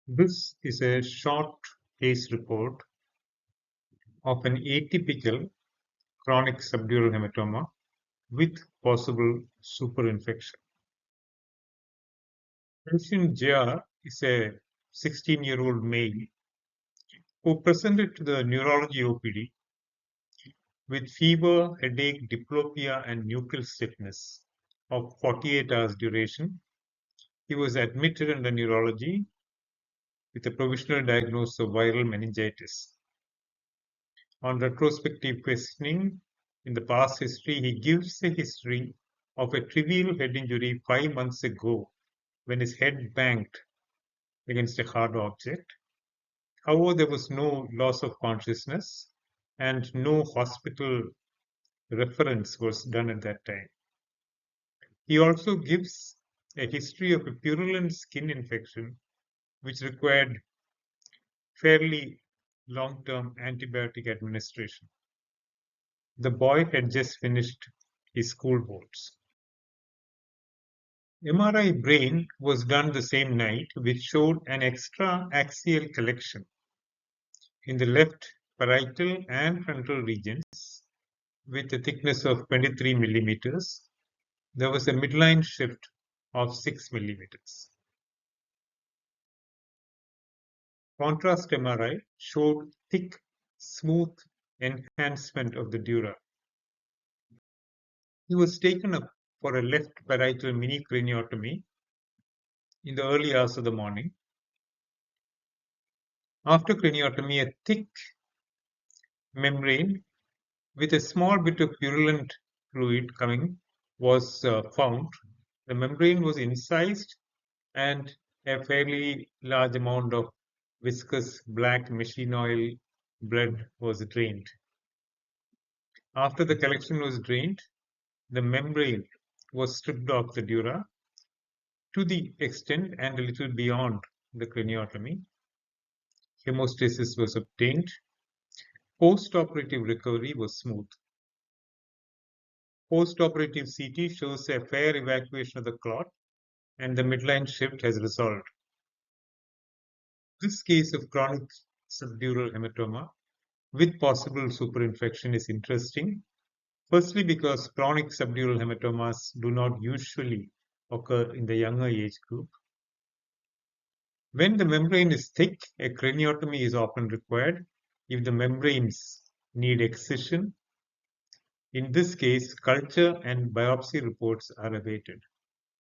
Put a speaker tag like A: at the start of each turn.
A: This is a short case report of an atypical chronic subdural hematoma with possible superinfection. Patient JR is a 16-year-old male who presented to the neurology OPD with fever, headache, diplopia, and nuchal stiffness of 48 hours duration. He was admitted under neurology with a provisional diagnosis of viral meningitis. On retrospective questioning, in the past history, he gives a history of a trivial head injury 5 months ago when his head banged against a hard object. However, there was no loss of consciousness and no hospital reference was done at that time. He also gives a history of a purulent skin infection which required fairly long-term antibiotic administration. The boy had just finished his school boards. MRI brain was done the same night, which showed an extra axial collection in the left parietal and frontal regions with a thickness of 23 millimeters. There was a midline shift of 6 millimeters. Contrast MRI showed thick, smooth enhancement of the dura. He was taken up for a left parietal mini craniotomy in the early hours of the morning. After craniotomy, a thick membrane with a small bit of purulent fluid coming was found. The membrane was incised and a fairly large amount of viscous black machine oil blood was drained. After the collection was drained, the membrane was stripped off the dura to the extent and a little beyond the craniotomy. Hemostasis was obtained. Post-operative recovery was smooth. Post-operative CT shows a fair evacuation of the clot and the midline shift has resolved. This case of chronic subdural hematoma with possible superinfection is interesting. Firstly, because chronic subdural hematomas do not usually occur in the younger age group. When the membrane is thick, a craniotomy is often required if the membranes need excision. In this case, culture and biopsy reports are awaited.